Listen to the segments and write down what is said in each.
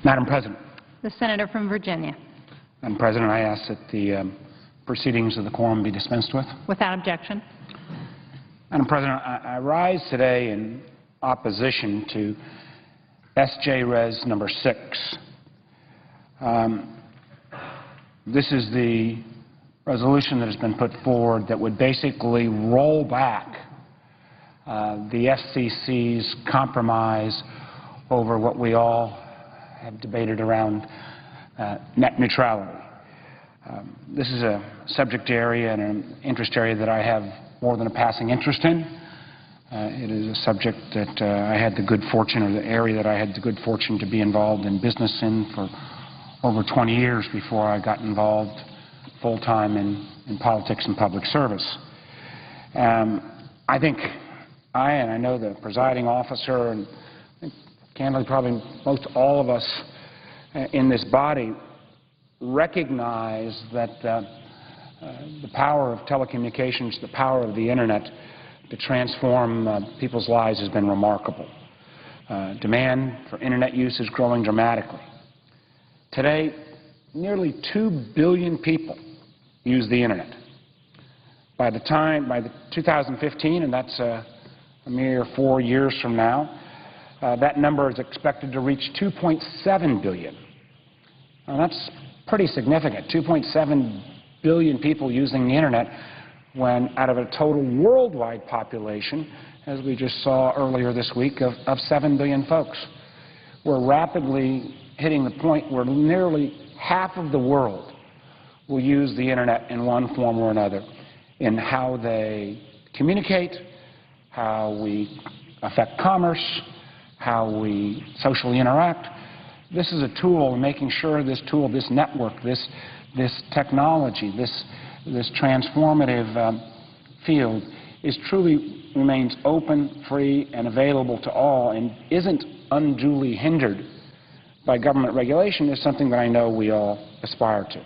Madam President. The Senator from Virginia. Madam President, I ask that the proceedings of the quorum be dispensed with. Without objection. Madam President, I rise today in opposition to S.J. Res. number 6. This is the resolution that has been put forward that would basically roll back the FCC's compromise over what we all have debated around net neutrality. This is a subject area and an interest area that I have more than a passing interest in. It is a subject that I had the good fortune, or the area that I had the good fortune to be involved in business in for over 20 years before I got involved full-time in politics and public service. I think I know the presiding officer, and candidly probably most all of us in this body recognize that the power of telecommunications, the power of the Internet to transform people's lives has been remarkable. Demand for Internet use is growing dramatically. Today, nearly 2 billion people use the Internet. By the 2015, and that's a mere 4 years from now, that number is expected to reach 2.7 billion. Now, that's pretty significant, 2.7 billion people using the Internet, when out of a total worldwide population, as we just saw earlier this week, of 7 billion folks. We're rapidly hitting the point where nearly half of the world will use the Internet in one form or another in how they communicate, how we affect commerce, how we socially interact. This is a tool, and making sure this tool, this network, this technology, this transformative field truly remains open, free, and available to all, and isn't unduly hindered by government regulation, is something that I know we all aspire to.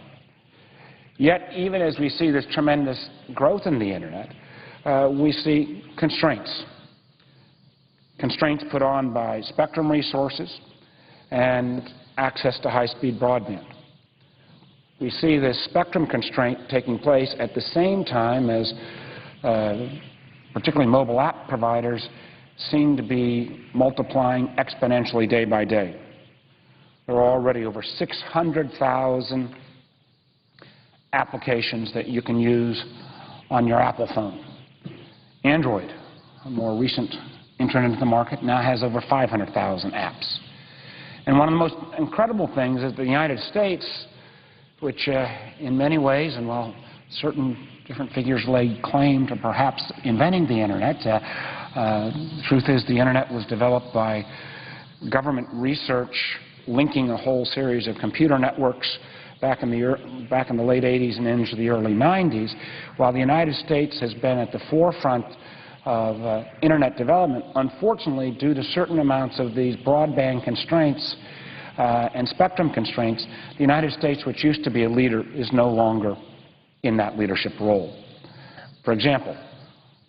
Yet, even as we see this tremendous growth in the Internet, we see constraints. Constraints put on by spectrum resources and access to high-speed broadband. We see this spectrum constraint taking place at the same time as particularly mobile app providers seem to be multiplying exponentially day by day. There are already over 600,000 applications that you can use on your Apple phone. Android, a more recent entrant into the market, now has over 500,000 apps. And one of the most incredible things is the United States, which in many ways, and while certain different figures lay claim to perhaps inventing the Internet, the truth is the Internet was developed by government research linking a whole series of computer networks back in the late 80s and into the early 90s, while the United States has been at the forefront of Internet development. Unfortunately, due to certain amounts of these broadband constraints and spectrum constraints, the United States, which used to be a leader, is no longer in that leadership role. For example,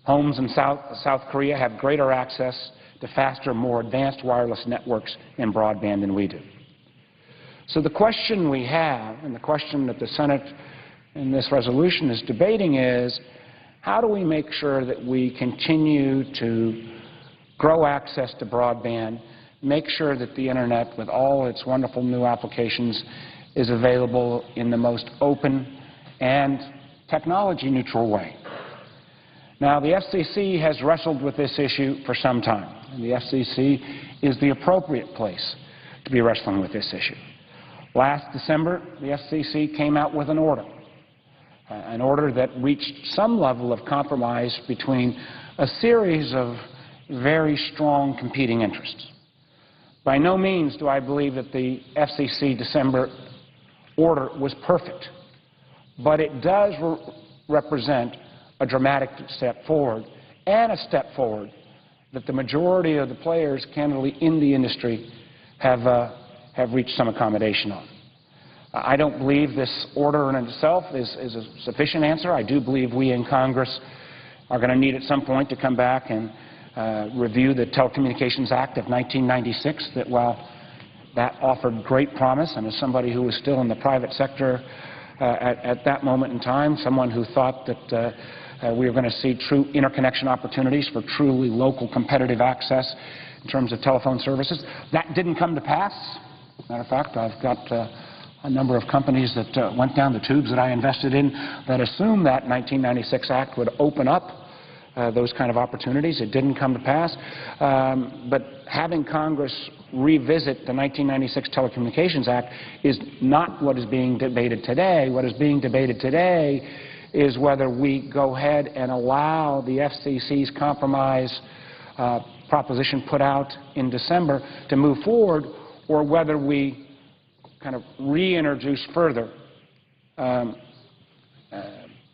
homes in South Korea have greater access to faster, more advanced wireless networks and broadband than we do. So the question we have, and the question that the Senate in this resolution is debating, is how do we make sure that we continue to grow access to broadband, make sure that the Internet, with all its wonderful new applications, is available in the most open and technology-neutral way. Now, the FCC has wrestled with this issue for some time, and the FCC is the appropriate place to be wrestling with this issue. Last December, the FCC came out with an order that reached some level of compromise between a series of very strong competing interests. By no means do I believe that the FCC December order was perfect, but it does represent a dramatic step forward, and a step forward that the majority of the players, candidly, in the industry have reached some accommodation on. I don't believe this order in itself is a sufficient answer. I do believe we in Congress are going to need at some point to come back and review the Telecommunications Act of 1996 that, while That offered great promise, and as somebody who was still in the private sector at that moment in time, someone who thought that we were going to see true interconnection opportunities for truly local competitive access in terms of telephone services. That didn't come to pass. Matter of fact, I've got a number of companies that went down the tubes that I invested in that assumed that 1996 Act would open up those kind of opportunities. It didn't come to pass. But having Congress revisit the 1996 Telecommunications Act is not what is being debated today. What is being debated today is whether we go ahead and allow the FCC's compromise proposition put out in December to move forward, or whether we kind of reintroduce further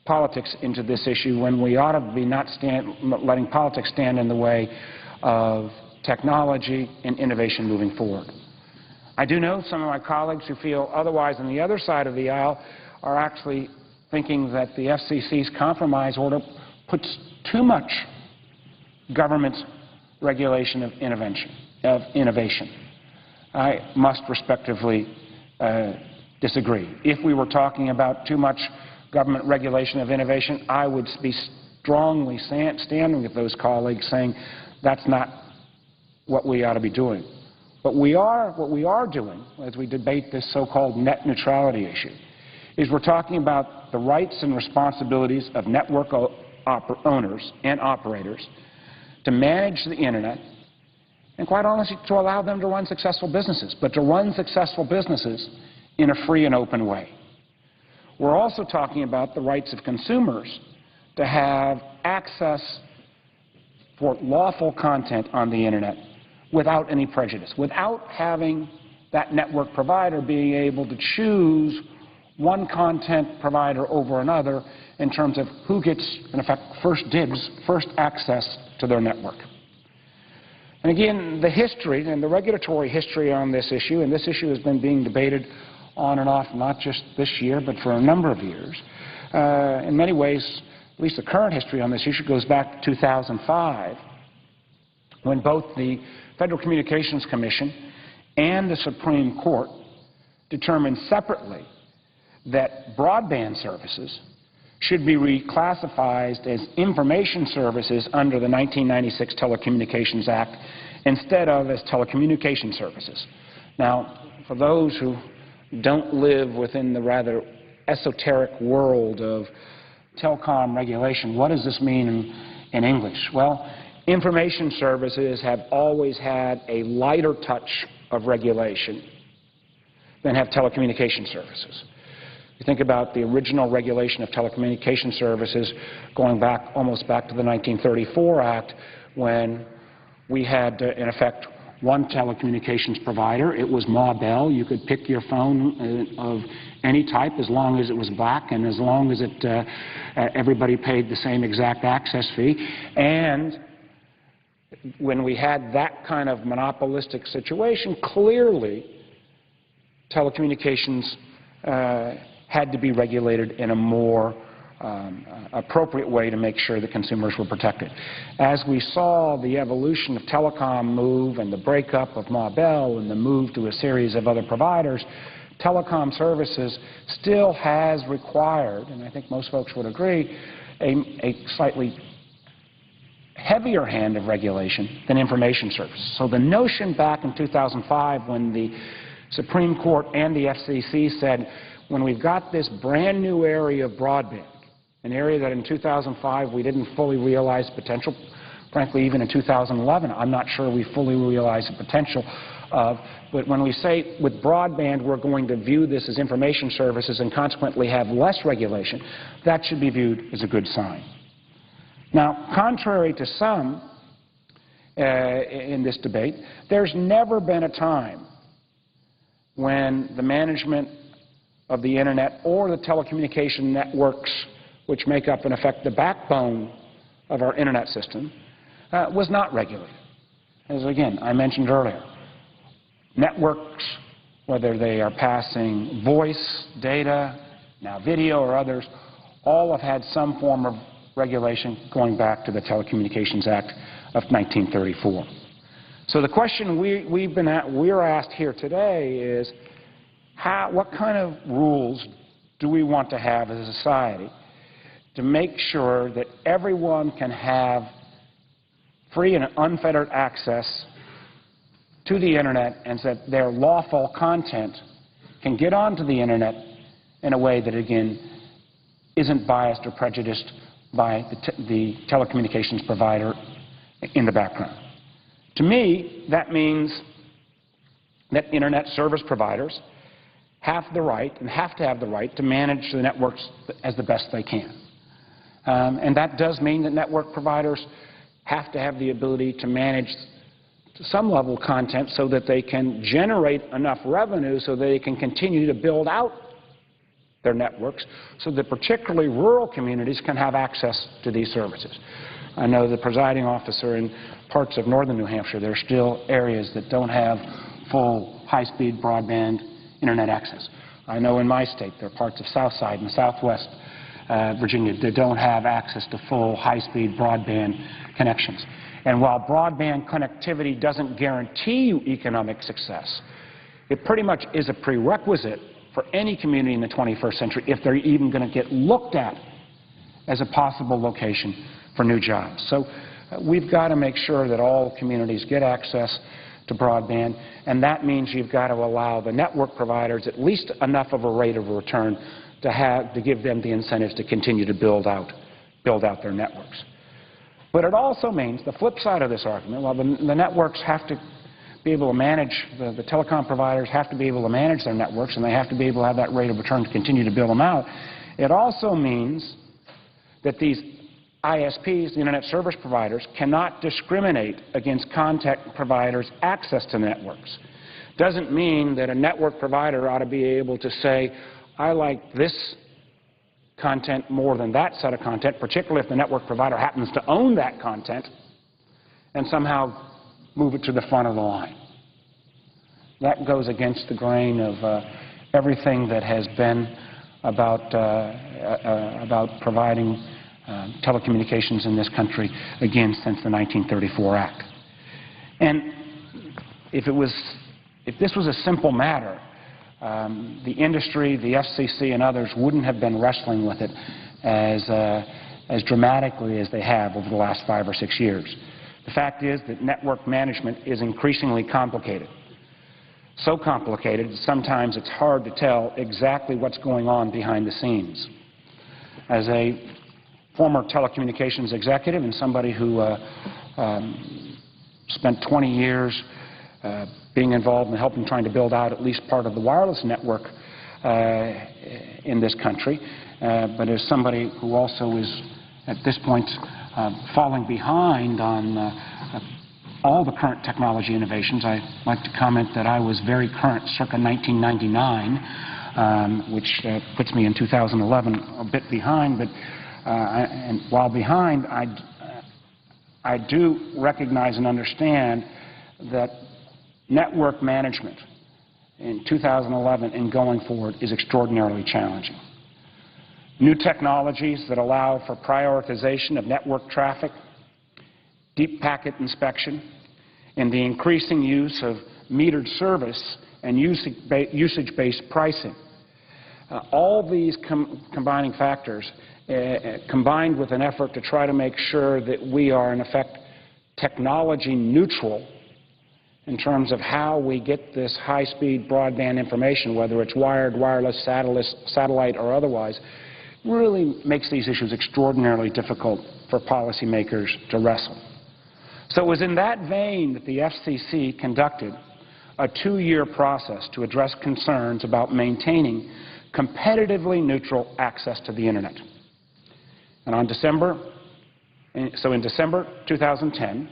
politics into this issue when we ought to be not letting politics stand in the way of technology and innovation moving forward. I do know some of my colleagues who feel otherwise on the other side of the aisle are actually thinking that the FCC's compromise order puts too much government regulation of innovation. I must respectively disagree. If we were talking about too much government regulation of innovation, I would be strongly standing with those colleagues saying that's not what we ought to be doing. But what we are doing as we debate this so-called net neutrality issue is we're talking about the rights and responsibilities of network owners and operators to manage the Internet and, quite honestly, to allow them to run successful businesses, but to run successful businesses in a free and open way. We're also talking about the rights of consumers to have access for lawful content on the Internet without any prejudice, without having that network provider being able to choose one content provider over another in terms of who gets, in effect, first dibs, first access to their network. And again, the history and the regulatory history on this issue, and this issue has been being debated on and off not just this year but for a number of years. In many ways, at least the current history on this issue goes back to 2005 when both the Federal Communications Commission and the Supreme Court determined separately that broadband services should be reclassified as information services under the 1996 Telecommunications Act instead of as telecommunication services. Now, for those who don't live within the rather esoteric world of telecom regulation, what does this mean in English? Well, information services have always had a lighter touch of regulation than have telecommunication services. You think about the original regulation of telecommunication services going back almost back to the 1934 Act when we had, in effect, one telecommunications provider. It was Ma Bell. You could pick your phone of any type as long as it was black and as long as everybody paid the same exact access fee. And when we had that kind of monopolistic situation, clearly telecommunications had to be regulated in a more appropriate way to make sure that consumers were protected. As we saw the evolution of telecom move and the breakup of Ma Bell and the move to a series of other providers, telecom services still has required, and I think most folks would agree, a slightly heavier hand of regulation than information services. So the notion back in 2005 when the Supreme Court and the FCC said, when we've got this brand new area of broadband, an area that in 2005 we didn't fully realize the potential, frankly even in 2011 I'm not sure we fully realized the potential of, but when we say with broadband we're going to view this as information services and consequently have less regulation, that should be viewed as a good sign. Now, contrary to some in this debate, there's never been a time when the management of the Internet or the telecommunication networks which make up, in effect, the backbone of our Internet system, was not regulated. As, again, I mentioned earlier, networks, whether they are passing voice, data, now video or others, all have had some form of regulation going back to the Telecommunications Act of 1934. So the question we're asked here today is, what kind of rules do we want to have as a society to make sure that everyone can have free and unfettered access to the Internet, and that their lawful content can get onto the Internet in a way that, again, isn't biased or prejudiced by the telecommunications provider in the background. To me, that means that Internet service providers have the right and have to have the right to manage the networks as the best they can. And that does mean that network providers have to have the ability to manage to some level content so that they can generate enough revenue so that they can continue to build out their networks so that particularly rural communities can have access to these services. I know the presiding officer in parts of northern New Hampshire, there are still areas that don't have full high-speed broadband Internet access. I know in my state there are parts of Southside and Southwest Virginia that don't have access to full high-speed broadband connections. And while broadband connectivity doesn't guarantee you economic success, it pretty much is a prerequisite for any community in the 21st century if they're even going to get looked at as a possible location for new jobs. So we've got to make sure that all communities get access to broadband, and that means you've got to allow the network providers at least enough of a rate of return to give them the incentives to continue to build out their networks. But it also means the flip side of this argument, while the networks have to be able to manage, the telecom providers have to be able to manage their networks, and they have to be able to have that rate of return to continue to build them out, it also means that these ISPs, the Internet service providers, cannot discriminate against content providers' access to networks. Doesn't mean that a network provider ought to be able to say, I like this content more than that set of content, particularly if the network provider happens to own that content, and somehow move it to the front of the line. That goes against the grain of everything that has been about providing telecommunications in this country, again, since the 1934 Act. And if this was a simple matter, the industry, the FCC, and others wouldn't have been wrestling with it as dramatically as they have over the last 5 or 6 years. The fact is that network management is increasingly complicated. So complicated that sometimes it's hard to tell exactly what's going on behind the scenes. As a former telecommunications executive and somebody who spent 20 years being involved in helping trying to build out at least part of the wireless network in this country, but as somebody who also is at this point falling behind on all the current technology innovations, I'd like to comment that I was very current circa 1999, which puts me in 2011 a bit behind, but and while behind, I do recognize and understand that network management in 2011 and going forward is extraordinarily challenging. New technologies that allow for prioritization of network traffic, deep packet inspection, and the increasing use of metered service and usage-based pricing. All these combining factors, combined with an effort to try to make sure that we are, in effect, technology neutral in terms of how we get this high-speed broadband information, whether it's wired, wireless, satellite, or otherwise, really makes these issues extraordinarily difficult for policymakers to wrestle. So it was in that vein that the FCC conducted a 2-year process to address concerns about maintaining competitively neutral access to the Internet. And in December 2010,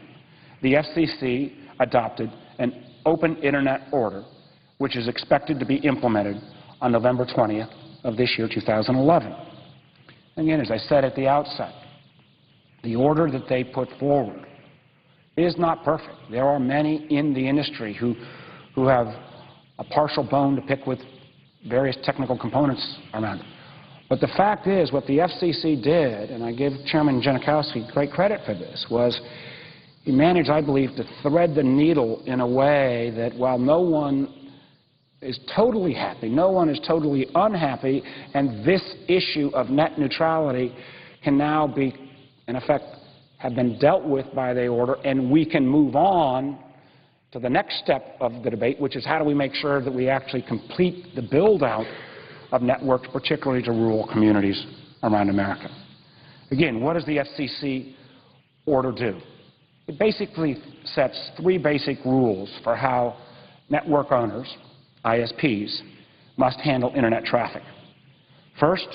the FCC adopted an open Internet order, which is expected to be implemented on November 20th of this year, 2011. Again, as I said at the outset, the order that they put forward is not perfect. There are many in the industry who have a partial bone to pick with various technical components around it. But the fact is, what the FCC did, and I give Chairman Janikowski great credit for this, was he managed, I believe, to thread the needle in a way that while no one is totally happy, no one is totally unhappy, and this issue of net neutrality can now be, in effect, have been dealt with by the order, and we can move on to the next step of the debate, which is how do we make sure that we actually complete the build-out of networks, particularly to rural communities around America. Again, what does the FCC order do? It basically sets three basic rules for how network owners, ISPs, must handle Internet traffic. First,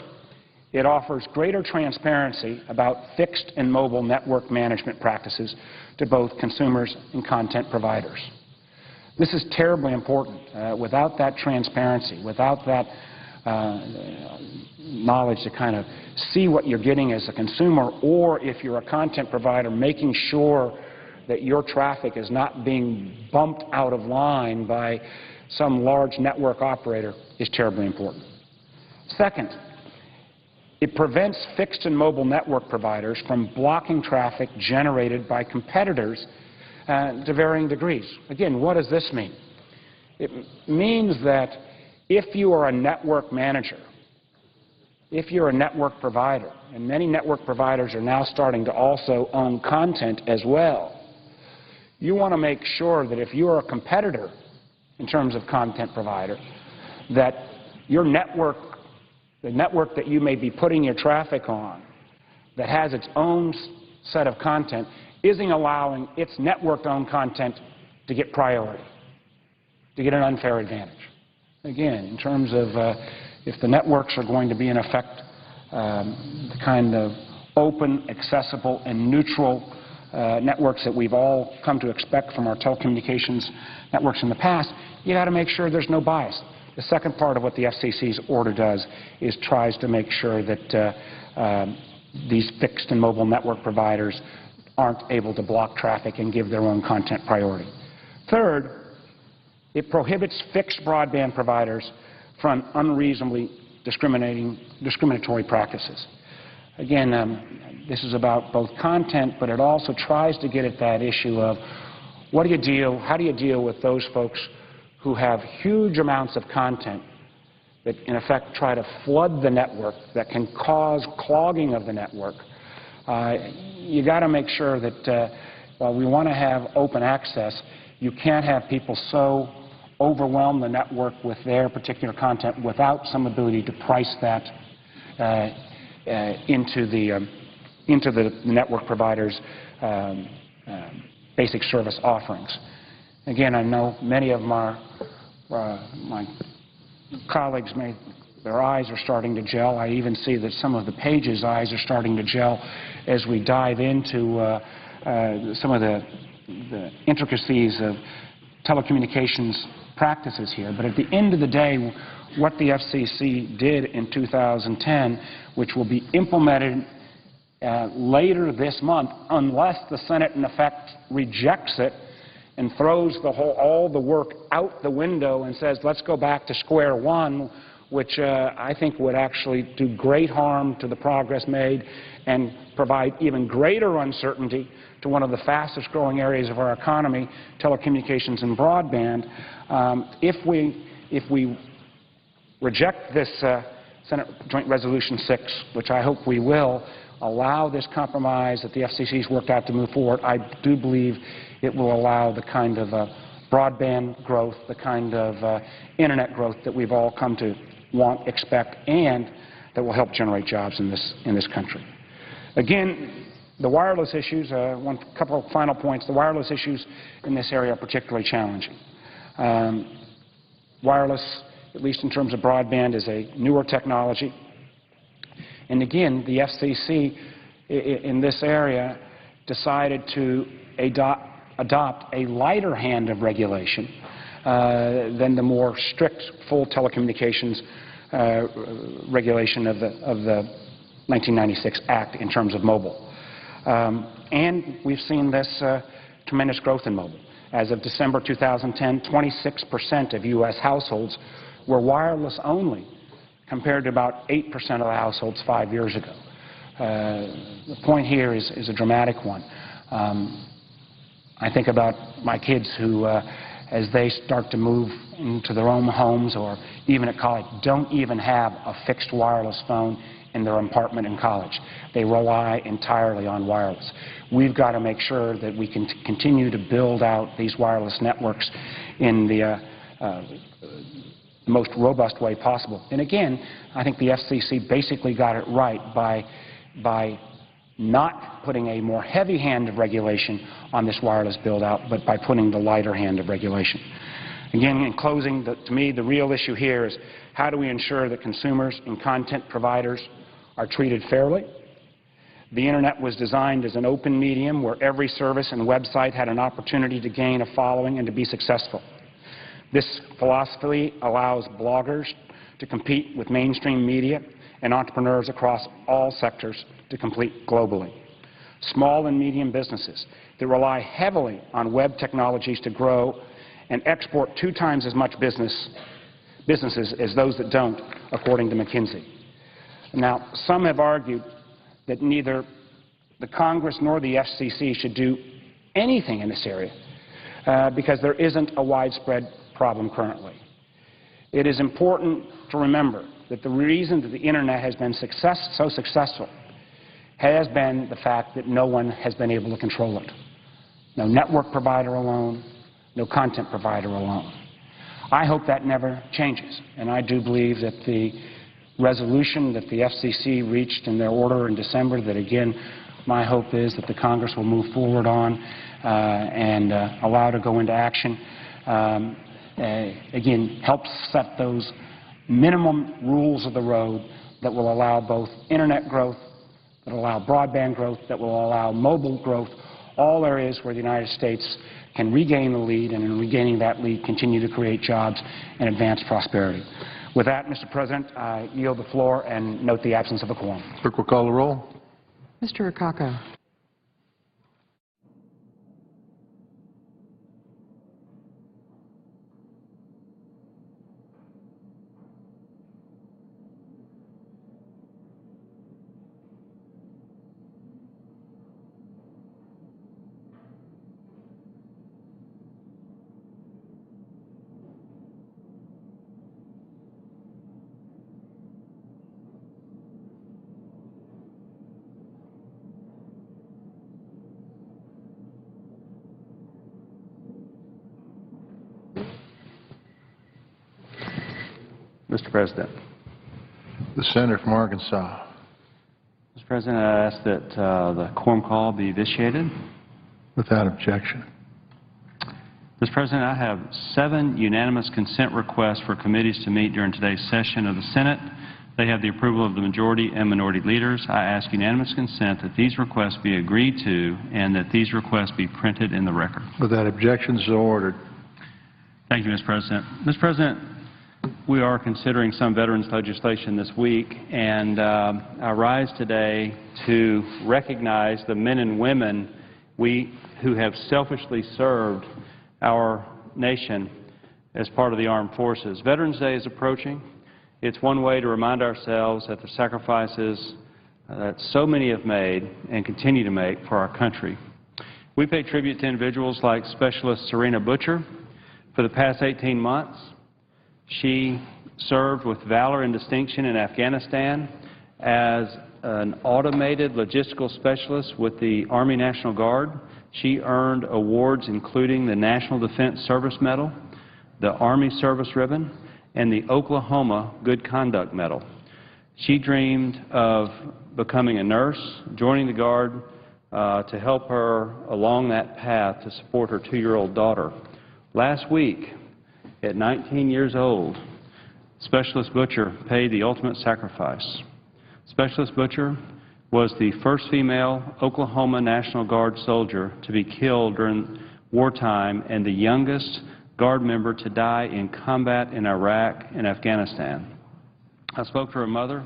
it offers greater transparency about fixed and mobile network management practices to both consumers and content providers. This is terribly important. Without that transparency, without that knowledge to kind of see what you're getting as a consumer, or if you're a content provider, making sure that your traffic is not being bumped out of line by some large network operator, is terribly important. Second, it prevents fixed and mobile network providers from blocking traffic generated by competitors to varying degrees. Again, what does this mean? It means that if you are a network manager, if you're a network provider, and many network providers are now starting to also own content as well, you want to make sure that if you're a competitor in terms of content provider, that your network, the network that you may be putting your traffic on, that has its own set of content, isn't allowing its network-owned content to get priority, to get an unfair advantage. Again, in terms of if the networks are going to be, in effect, the kind of open, accessible, and neutral networks that we've all come to expect from our telecommunications networks in the past, you got to make sure there's no bias. The second part of what the FCC's order does is tries to make sure that these fixed and mobile network providers aren't able to block traffic and give their own content priority. Third, it prohibits fixed broadband providers from unreasonably discriminatory practices. Again, this is about both content, but it also tries to get at that issue of how do you deal with those folks who have huge amounts of content that, in effect, try to flood the network, that can cause clogging of the network. You got to make sure that while we want to have open access, you can't have people so overwhelm the network with their particular content without some ability to price that into the network providers' basic service offerings. Again, I know many of my colleagues, their eyes are starting to gel. I even see that some of the pages' eyes are starting to gel as we dive into some of the intricacies of telecommunications practices here. But at the end of the day, what the FCC did in 2010, which will be implemented later this month, unless the Senate, in effect, rejects it and throws all the work out the window and says, let's go back to square one, which I think would actually do great harm to the progress made and provide even greater uncertainty to one of the fastest growing areas of our economy, telecommunications and broadband. If we reject this Senate Joint Resolution 6, which I hope we will, allow this compromise that the FCC's worked out to move forward, I do believe it will allow the kind of broadband growth, the kind of Internet growth that we've all come to want, expect, and that will help generate jobs in this country. Again, the wireless issues, couple of final points. The wireless issues in this area are particularly challenging. Wireless, at least in terms of broadband, is a newer technology. And again, the FCC in this area decided to adopt a lighter hand of regulation than the more strict full telecommunications regulation of the 1996 Act in terms of mobile. And we've seen this tremendous growth in mobile. As of December 2010, 26% of U.S. households were wireless only, compared to about 8% of the households 5 years ago. The point here is a dramatic one. I think about my kids who, as they start to move into their own homes or even at college, don't even have a fixed wireless phone in their apartment in college. They rely entirely on wireless. We've got to make sure that we can continue to build out these wireless networks in the most robust way possible. And again, I think the FCC basically got it right by not putting a more heavy hand of regulation on this wireless build-out, but by putting the lighter hand of regulation. Again, in closing, to me, the real issue here is how do we ensure that consumers and content providers are treated fairly? The Internet was designed as an open medium where every service and website had an opportunity to gain a following and to be successful. This philosophy allows bloggers to compete with mainstream media and entrepreneurs across all sectors to compete globally. Small and medium businesses that rely heavily on web technologies to grow and export 2 times as much businesses as those that don't, according to McKinsey. Now, some have argued that neither the Congress nor the FCC should do anything in this area because there isn't a widespread problem currently. It is important to remember that the reason that the Internet has been so successful has been the fact that no one has been able to control it. No network provider alone, no content provider alone. I hope that never changes, and I do believe that the resolution that the FCC reached in their order in December, that again, my hope is that the Congress will move forward on and allow to go into action, again, helps set those minimum rules of the road that will allow both Internet growth, that will allow broadband growth, that will allow mobile growth, all areas where the United States can regain the lead, and in regaining that lead, continue to create jobs and advance prosperity. With that, Mr. President, I yield the floor and note the absence of a quorum. Clerk will call the roll. Mr. Akaka. Mr. President. The senator from Arkansas. Mr. President, I ask that the quorum call be vitiated. Without objection. Mr. President, I have 7 unanimous consent requests for committees to meet during today's session of the Senate. They have the approval of the majority and minority leaders. I ask unanimous consent that these requests be agreed to and that these requests be printed in the record. Without objection, so ordered. Thank you, Mr. President. Mr. President, we are considering some veterans legislation this week, and I rise today to recognize the men and women who have selfishly served our nation as part of the armed forces. Veterans Day is approaching. It's one way to remind ourselves that the sacrifices that so many have made and continue to make for our country. We pay tribute to individuals like Specialist Serena Butcher. For the past 18 months, she served with valor and distinction in Afghanistan as an automated logistical specialist with the Army National Guard. She earned awards including the National Defense Service Medal, the Army Service Ribbon, and the Oklahoma Good Conduct Medal. She dreamed of becoming a nurse, joining the Guard to help her along that path to support her 2-year-old daughter. Last week, at 19 years old, Specialist Butcher paid the ultimate sacrifice. Specialist Butcher was the first female Oklahoma National Guard soldier to be killed during wartime and the youngest Guard member to die in combat in Iraq and Afghanistan. I spoke to her mother,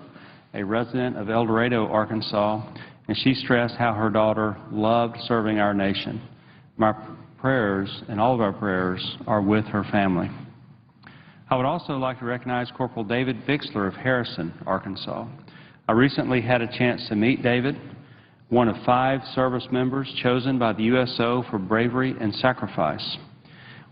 a resident of El Dorado, Arkansas, and she stressed how her daughter loved serving our nation. My prayers and all of our prayers are with her family. I would also like to recognize Corporal David Bixler of Harrison, Arkansas. I recently had a chance to meet David one of 5 service members chosen by the USO for bravery and sacrifice.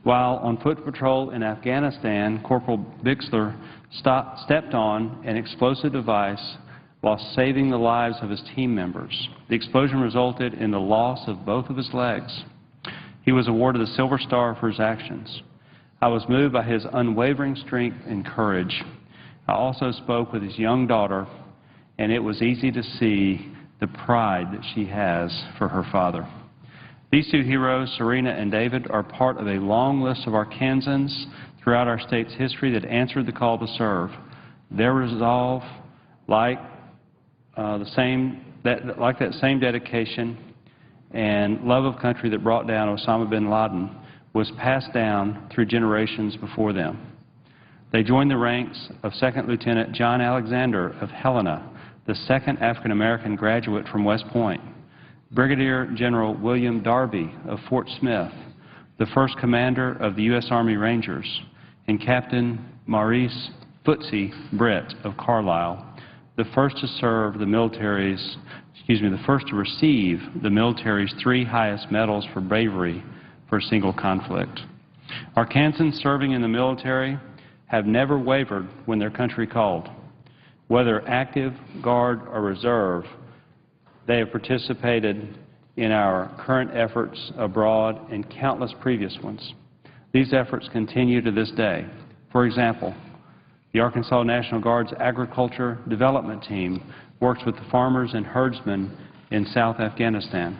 While on foot patrol in Afghanistan, Corporal Bixler stepped on an explosive device while saving the lives of his team members. The explosion resulted in the loss of both of his legs. He was awarded the Silver Star for his actions. I was moved by his unwavering strength and courage. I also spoke with his young daughter, and it was easy to see the pride that she has for her father. These 2 heroes, Serena and David, are part of a long list of Arkansans throughout our state's history that answered the call to serve. Their resolve, like that same dedication and love of country that brought down Osama bin Laden, was passed down through generations before them. They joined the ranks of 2nd Lieutenant John Alexander of Helena, the 2nd African-American graduate from West Point, Brigadier General William Darby of Fort Smith, the 1st Commander of the U.S. Army Rangers, and Captain Maurice Footsie Brett of Carlisle, the first to serve the military's, the first to receive the military's 3 highest medals for bravery for a single conflict. Arkansans serving in the military have never wavered when their country called. Whether active, guard, or reserve, they have participated in our current efforts abroad and countless previous ones. These efforts continue to this day. For example, the Arkansas National Guard's Agriculture Development Team works with the farmers and herdsmen in South Afghanistan.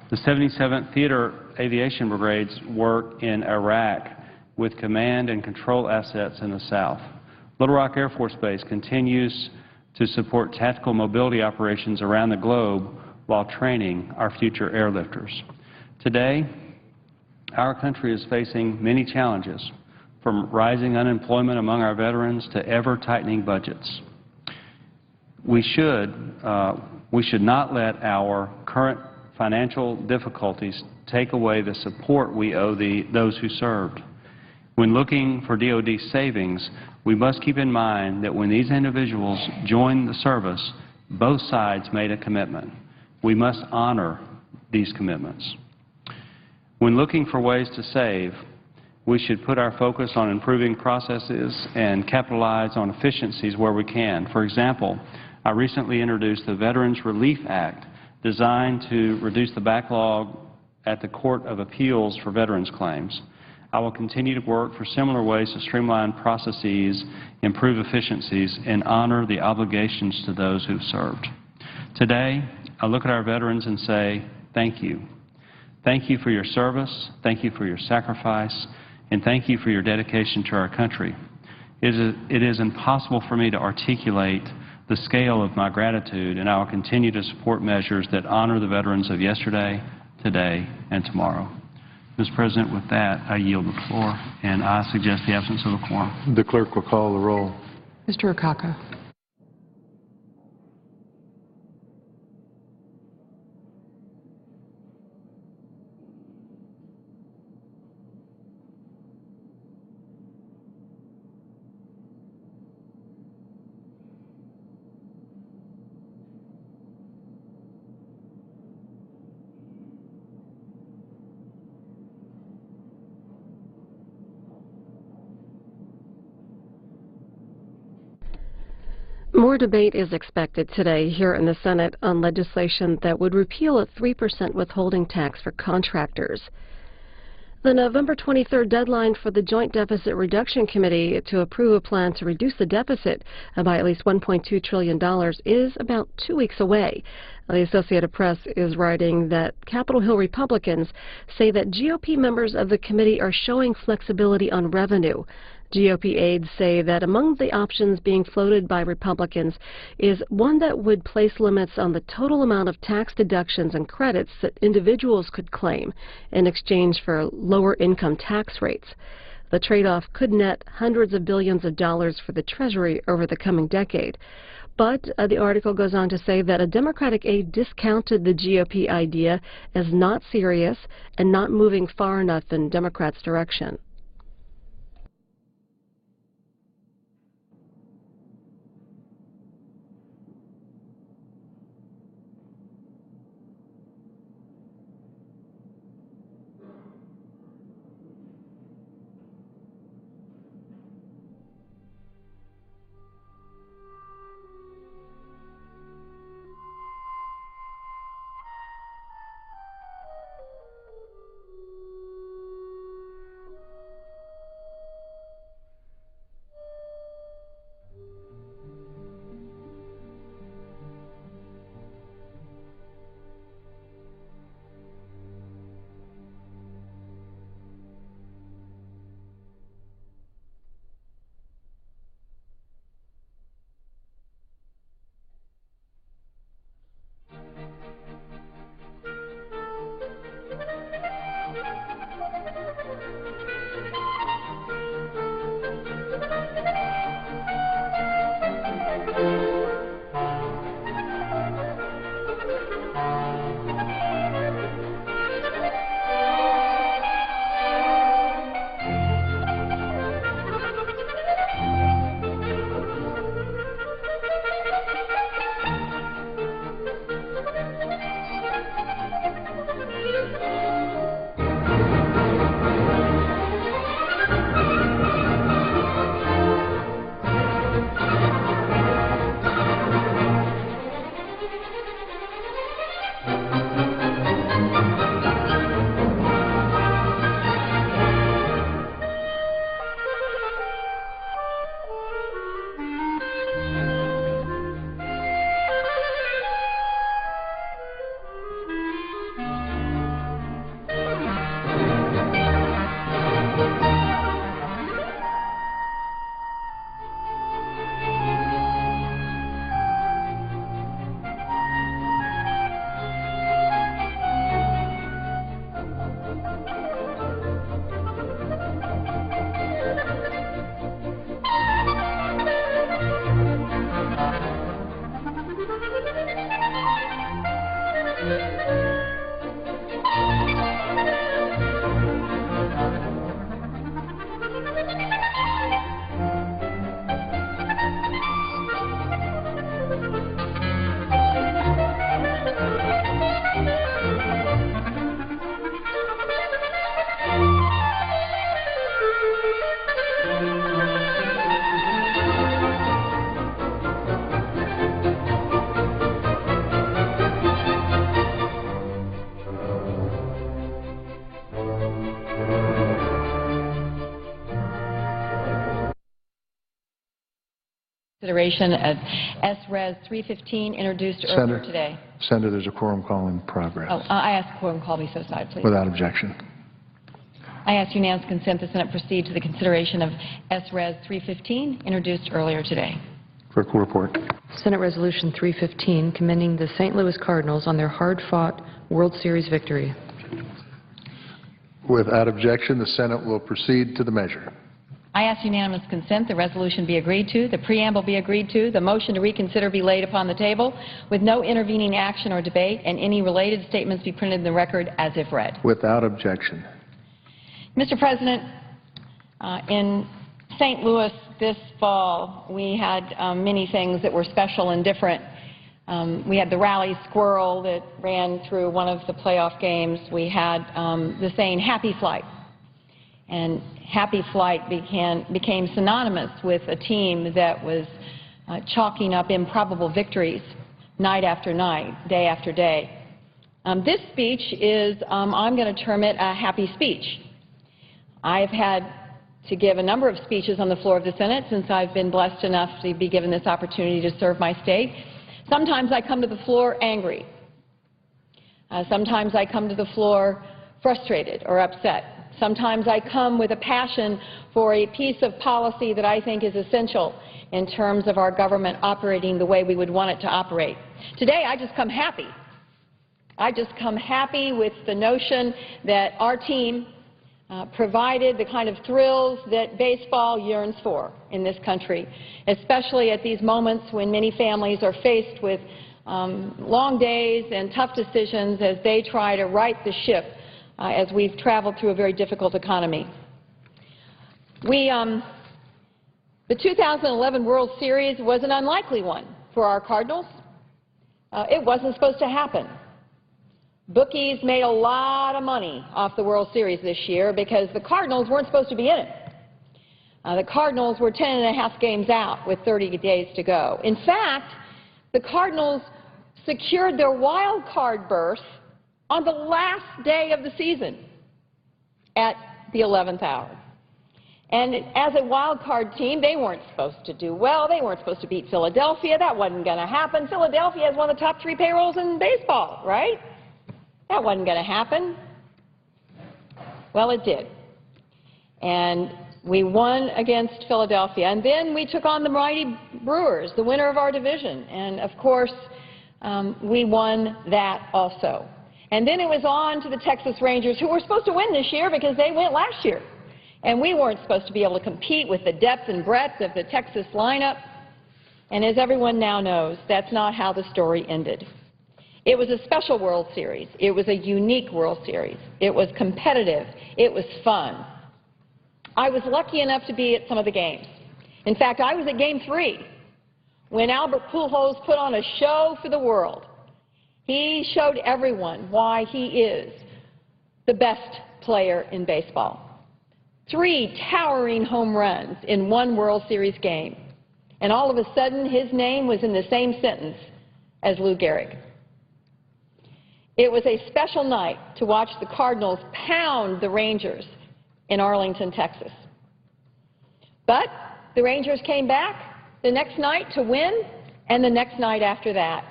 The 77th Theater Aviation Brigades work in Iraq with command and control assets in the South. Little Rock Air Force Base continues to support tactical mobility operations around the globe while training our future airlifters. Today, our country is facing many challenges, from rising unemployment among our veterans to ever-tightening budgets. We should not let our current financial difficulties take away the support we owe those who served. When looking for DoD savings, we must keep in mind that when these individuals joined the service, both sides made a commitment. We must honor these commitments. When looking for ways to save, we should put our focus on improving processes and capitalize on efficiencies where we can. For example, I recently introduced the Veterans Relief Act, designed to reduce the backlog at the Court of Appeals for veterans claims. I will continue to work for similar ways to streamline processes, improve efficiencies, and honor the obligations to those who have served. Today, I look at our veterans and say, thank you. Thank you for your service, thank you for your sacrifice, and thank you for your dedication to our country. It is impossible for me to articulate the scale of my gratitude, and I will continue to support measures that honor the veterans of yesterday, today, and tomorrow. Mr. President, with that, I yield the floor, and I suggest the absence of a quorum. The clerk will call the roll. Mr. Akaka. More debate is expected today here in the Senate on legislation that would repeal a 3% withholding tax for contractors. The November 23rd deadline for the Joint Deficit Reduction Committee to approve a plan to reduce the deficit by at least $1.2 trillion is about 2 weeks away. The Associated Press is writing that Capitol Hill Republicans say that GOP members of the committee are showing flexibility on revenue. GOP aides say that among the options being floated by Republicans is one that would place limits on the total amount of tax deductions and credits that individuals could claim in exchange for lower income tax rates. The trade-off could net hundreds of billions of dollars for the Treasury over the coming decade. But the article goes on to say that a Democratic aide discounted the GOP idea as not serious and not moving far enough in Democrats' direction. Consideration of S-Res 315 introduced earlier today. Senator, there's a quorum call in progress. Oh, I ask quorum call be so side, please. Without objection. I ask unanimous consent the Senate proceed to the consideration of S-Res 315 introduced earlier today. Clerk will report. Senate Resolution 315 commending the St. Louis Cardinals on their hard-fought World Series victory. Without objection, the Senate will proceed to the measure. I ask unanimous consent the resolution be agreed to, the preamble be agreed to, the motion to reconsider be laid upon the table with no intervening action or debate, and any related statements be printed in the record as if read. Without objection. Mr. President, in St. Louis this fall, we had many things that were special and different. We had the rally squirrel that ran through one of the playoff games. We had the saying, "Happy Flight." And Happy Flight became synonymous with a team that was chalking up improbable victories night after night, day after day. This speech is, I'm going to term it a happy speech. I've had to give a number of speeches on the floor of the Senate since I've been blessed enough to be given this opportunity to serve my state. Sometimes I come to the floor angry. Sometimes I come to the floor frustrated or upset. Sometimes I come with a passion for a piece of policy that I think is essential in terms of our government operating the way we would want it to operate. Today, I just come happy. I just come happy with the notion that our team provided the kind of thrills that baseball yearns for in this country, especially at these moments when many families are faced with long days and tough decisions as they try to right the ship as we've traveled through a very difficult economy. The 2011 World Series was an unlikely one for our Cardinals. It wasn't supposed to happen. Bookies made a lot of money off the World Series this year because the Cardinals weren't supposed to be in it. The Cardinals were 10.5 games out with 30 days to go. In fact, the Cardinals secured their wild card berth on the last day of the season at the 11th hour. And as a wild card team, they weren't supposed to do well. They weren't supposed to beat Philadelphia. That wasn't going to happen. Philadelphia has one of the top 3 payrolls in baseball, right? That wasn't going to happen. Well, it did. And we won against Philadelphia. And then we took on the mighty Brewers, the winner of our division. And, of course, we won that also. And then it was on to the Texas Rangers, who were supposed to win this year because they went last year And we weren't supposed to be able to compete with the depth and breadth of the Texas lineup. And as everyone now knows, that's not how the story ended. It was a special World Series. It was a unique World Series. It was competitive. It was fun. I was lucky enough to be at some of the games. In fact, I was at Game 3 when Albert Pujols put on a show for the world. He showed everyone why he is the best player in baseball. 3 towering home runs in one World Series game. And all of a sudden, his name was in the same sentence as Lou Gehrig. It was a special night to watch the Cardinals pound the Rangers in Arlington, Texas. But the Rangers came back the next night to win, and the next night after that.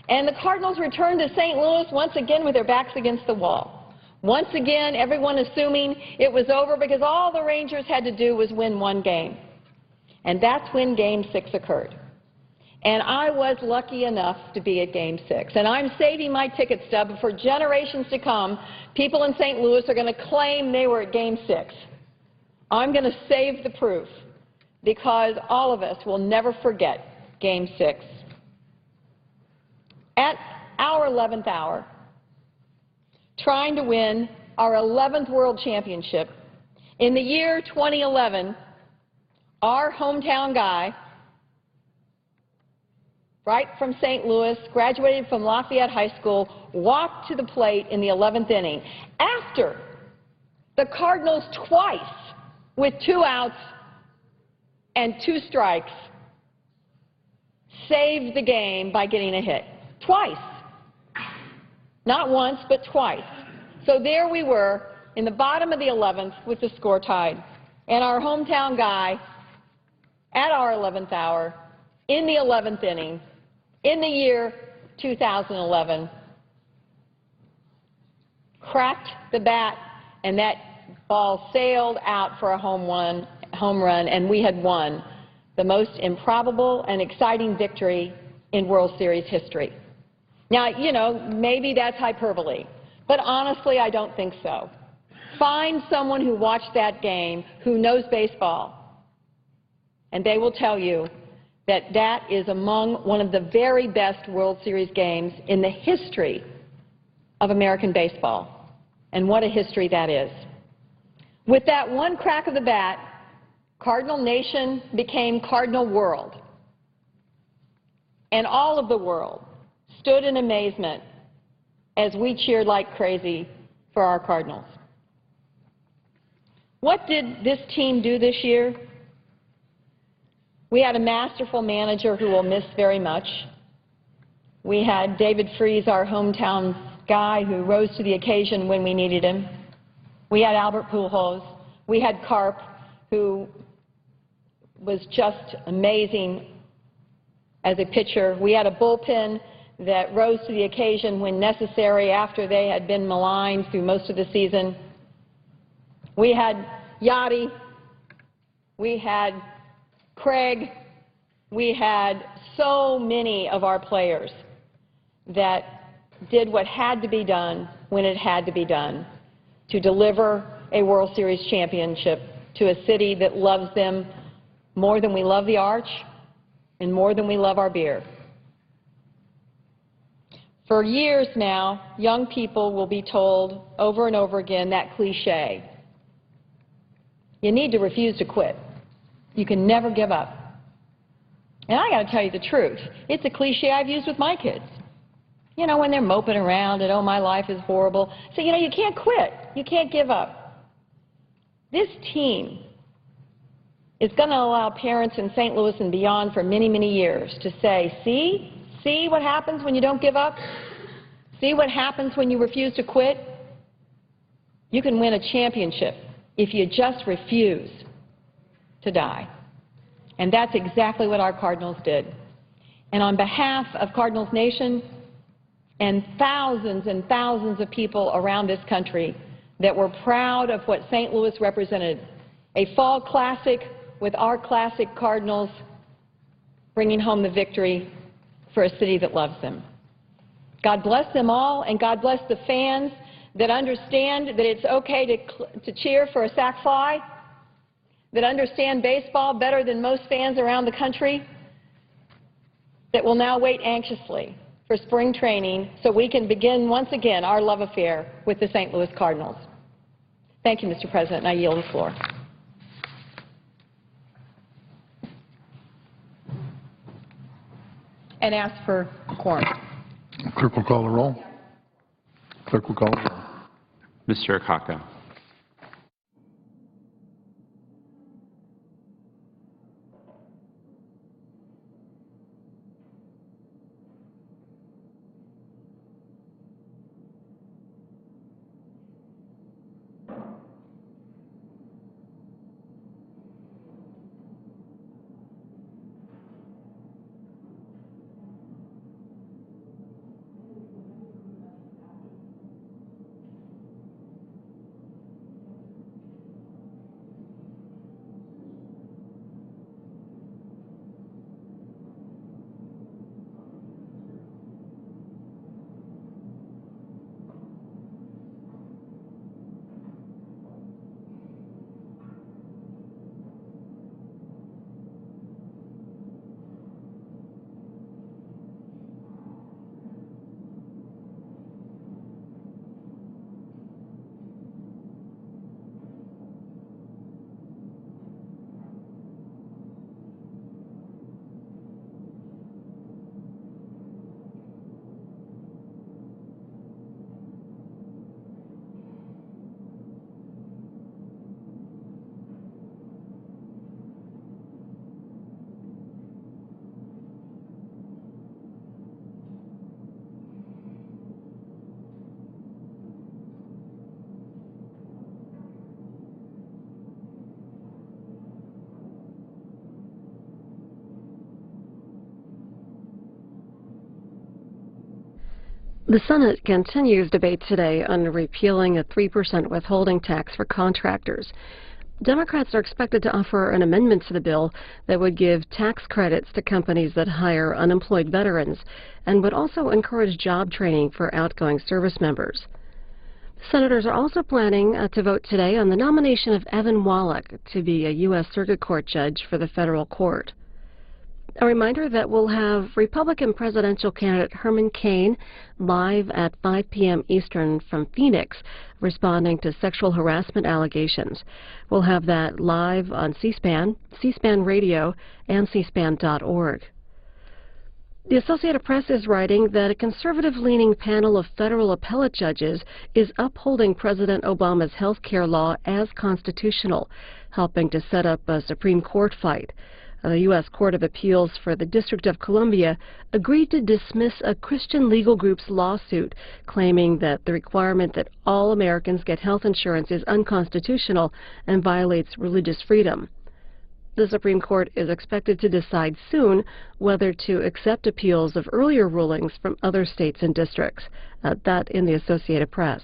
And the Cardinals returned to St. Louis once again with their backs against the wall. Once again, everyone assuming it was over because all the Rangers had to do was win one game. And that's when Game 6 occurred. And I was lucky enough to be at Game 6. And I'm saving my ticket stub, but for generations to come, people in St. Louis are going to claim they were at Game 6. I'm going to save the proof because all of us will never forget Game 6. At our 11th hour, trying to win our 11th World Championship, in the year 2011, our hometown guy, right from St. Louis, graduated from Lafayette High School, walked to the plate in the 11th inning after the Cardinals twice, with 2 outs and 2 strikes, saved the game by getting a hit. Twice. Not once, but twice. So there we were in the bottom of the 11th with the score tied. And our hometown guy, at our 11th hour, in the 11th inning, in the year 2011, cracked the bat, and that ball sailed out for a home run, and we had won the most improbable and exciting victory in World Series history. Now, you know, maybe that's hyperbole, but honestly, I don't think so. Find someone who watched that game who knows baseball, and they will tell you that that is among one of the very best World Series games in the history of American baseball. And what a history that is. With that one crack of the bat, Cardinal Nation became Cardinal World. And all of the world stood in amazement as we cheered like crazy for our Cardinals. What did this team do this year? We had a masterful manager who we'll miss very much. We had David Freese, our hometown guy, who rose to the occasion when we needed him. We had Albert Pujols. We had Carp, who was just amazing as a pitcher. We had a bullpen that rose to the occasion when necessary after they had been maligned through most of the season. We had Yachty. We had Craig. We had so many of our players that did what had to be done when it had to be done to deliver a World Series championship to a city that loves them more than we love the Arch and more than we love our beer. For years now, young people will be told over and over again that cliche. You need to refuse to quit. You can never give up. And I got to tell you the truth. It's a cliche I've used with my kids. You know, when they're moping around and, oh, my life is horrible. So, you know, you can't quit. You can't give up. This team is going to allow parents in St. Louis and beyond for many, many years to say, see what happens when you don't give up? See what happens when you refuse to quit? You can win a championship if you just refuse to die. And that's exactly what our Cardinals did. And on behalf of Cardinals Nation and thousands of people around this country that were proud of what St. Louis represented, a fall classic with our classic Cardinals bringing home the victory for a city that loves them. God bless them all, and God bless the fans that understand that it's okay to cheer for a sac fly that understand baseball better than most fans around the country that will now wait anxiously for spring training so we can begin once again our love affair with the St. Louis Cardinals. Thank you, Mr. President, and I yield the floor. And ask for quorum. Clerk will call the roll. Clerk will call the roll. Mr. Akaka. The Senate continues debate today on repealing a 3% withholding tax for contractors. Democrats are expected to offer an amendment to the bill that would give tax credits to companies that hire unemployed veterans and would also encourage job training for outgoing service members. Senators are also planning to vote today on the nomination of Evan Wallach to be a U.S. Circuit Court judge for the federal court. A reminder that we'll have Republican presidential candidate Herman Cain live at 5 p.m. Eastern from Phoenix, responding to sexual harassment allegations. We'll have that live on C-SPAN, C-SPAN Radio, and cspan.org. The Associated Press is writing that a conservative-leaning panel of federal appellate judges is upholding President Obama's health care law as constitutional, helping to set up a Supreme Court fight. The U.S. Court of Appeals for the District of Columbia agreed to dismiss a Christian legal group's lawsuit, claiming that the requirement that all Americans get health insurance is unconstitutional and violates religious freedom. The Supreme Court is expected to decide soon whether to accept appeals of earlier rulings from other states and districts. That in the Associated Press.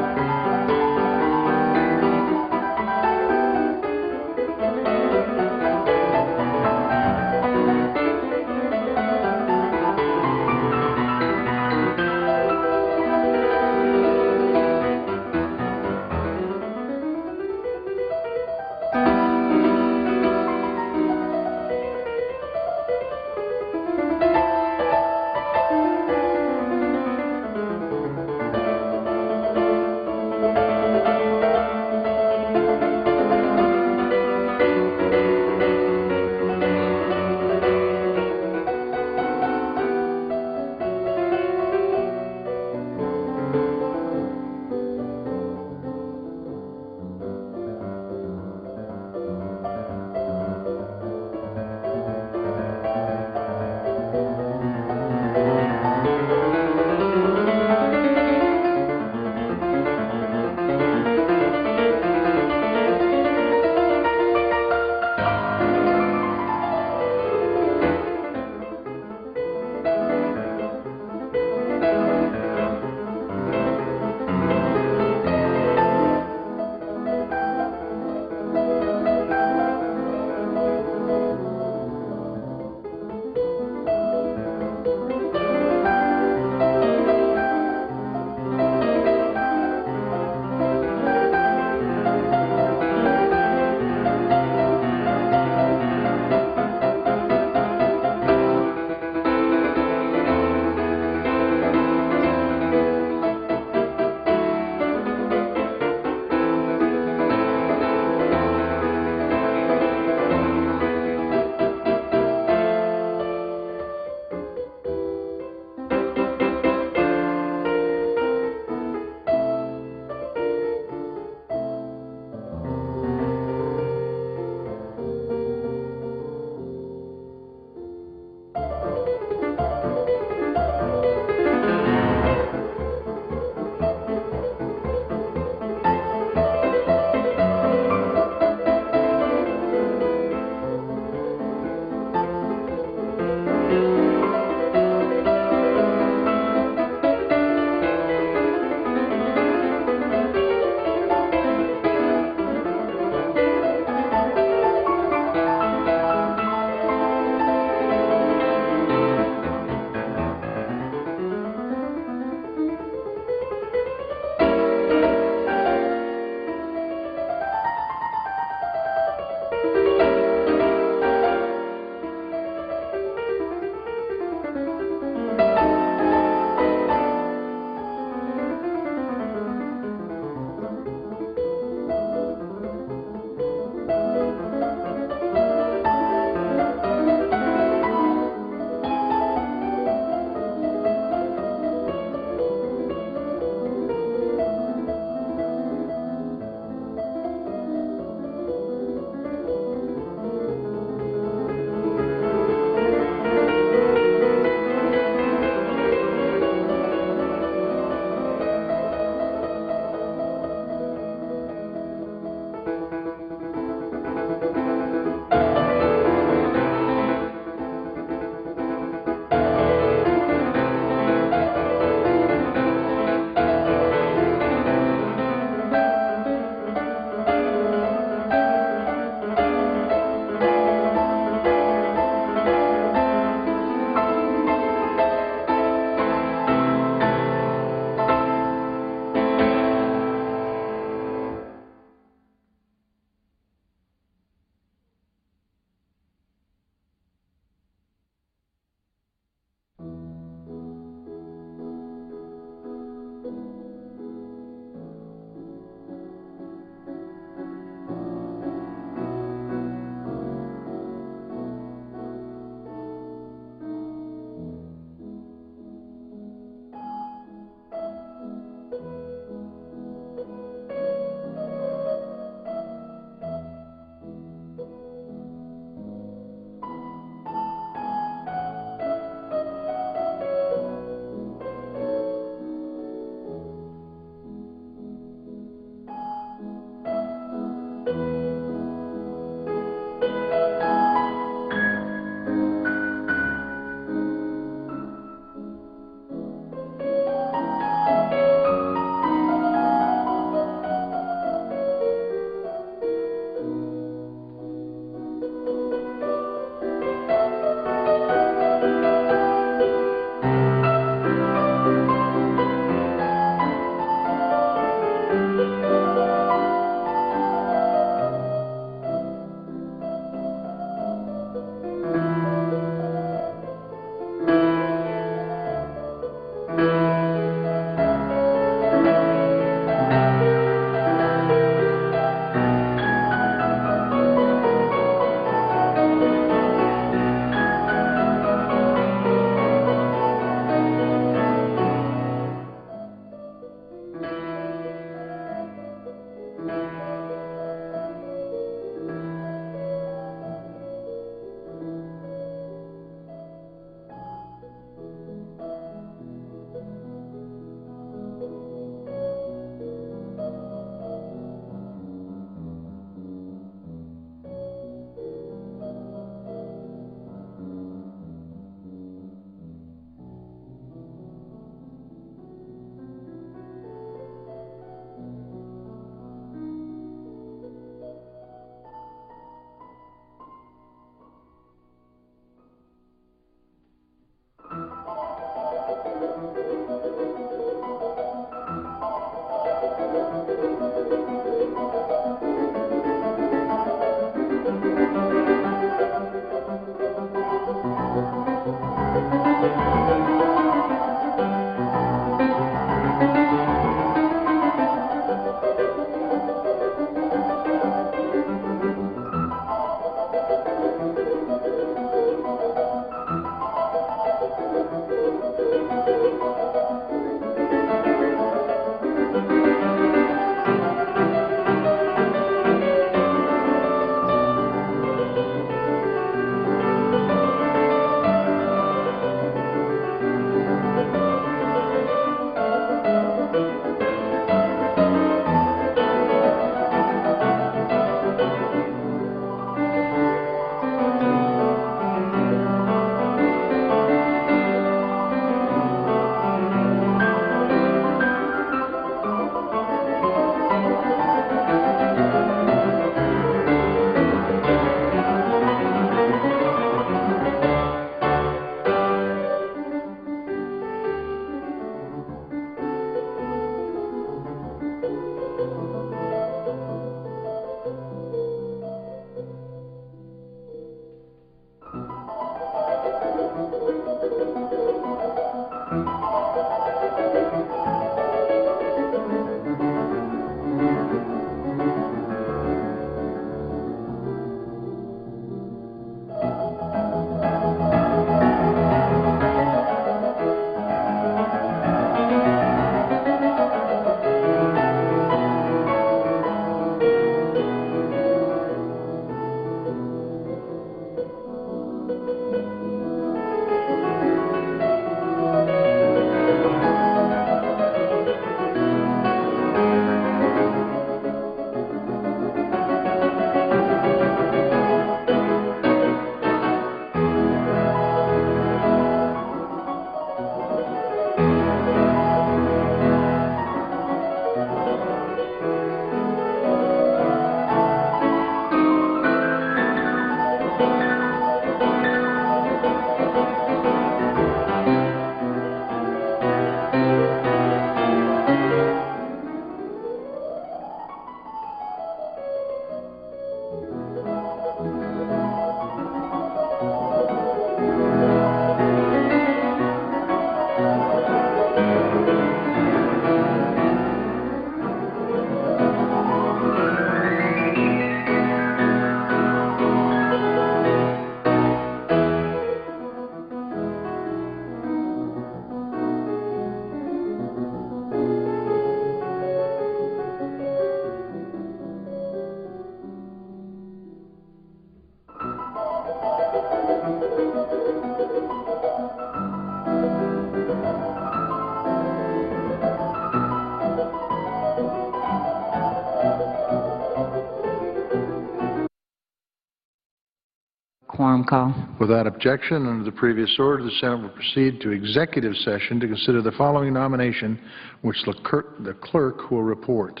Quorum call. Without objection, under the previous order, the Senate will proceed to executive session to consider the following nomination, which the clerk will report.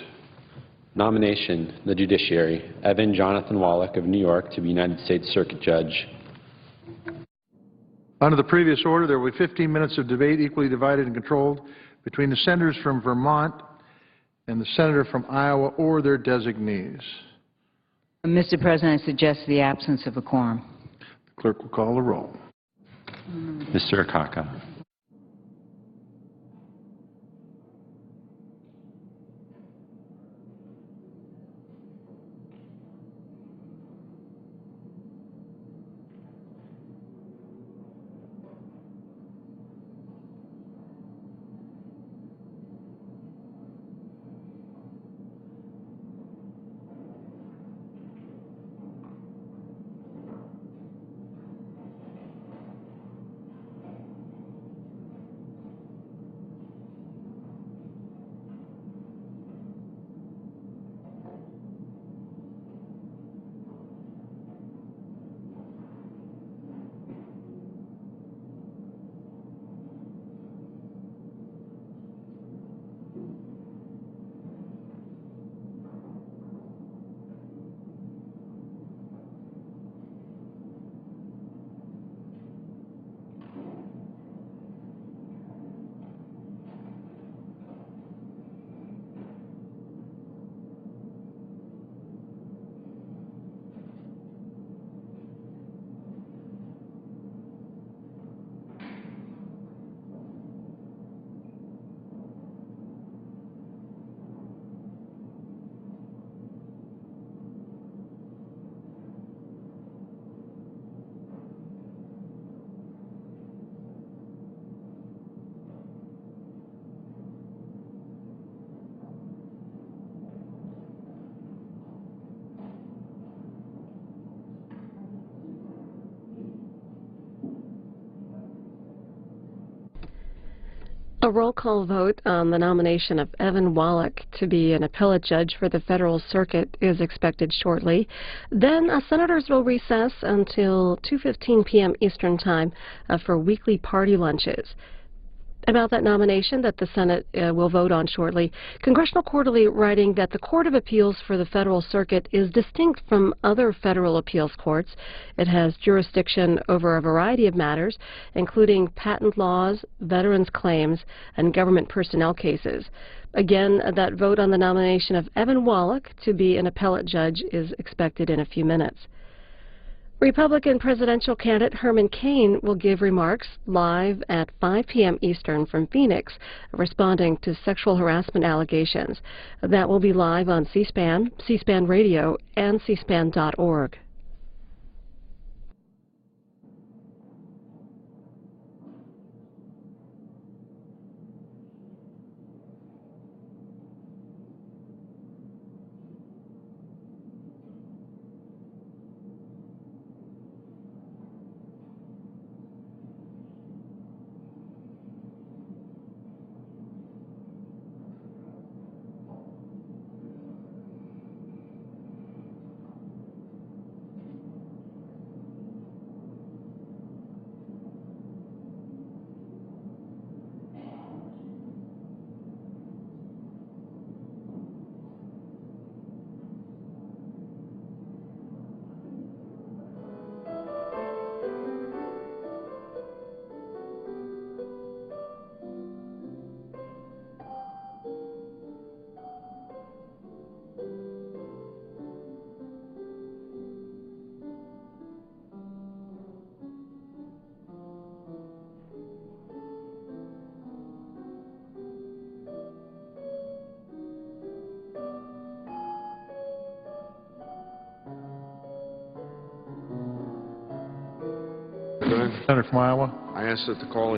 Nomination, the judiciary, Evan Jonathan Wallach of New York to be United States Circuit Judge. Under the previous order, there will be 15 minutes of debate equally divided and controlled between the senators from Vermont and the senator from Iowa or their designees. Mr. President, I suggest the absence of a quorum. The clerk will call the roll. Mr. Akaka. A roll call vote on the nomination of Evan Wallach to be an appellate judge for the Federal Circuit is expected shortly. Then senators will recess until 2:15 p.m. Eastern Time for weekly party lunches. About that nomination that the Senate will vote on shortly, Congressional Quarterly writing that the Court of Appeals for the Federal Circuit is distinct from other federal appeals courts. It has jurisdiction over a variety of matters, including patent laws, veterans' claims, and government personnel cases. Again, that vote on the nomination of Evan Wallach to be an appellate judge is expected in a few minutes. Republican presidential candidate Herman Cain will give remarks live at 5 p.m. Eastern from Phoenix, responding to sexual harassment allegations. That will be live on C-SPAN, C-SPAN Radio, and cspan.org. Senator from Iowa. I ask that the call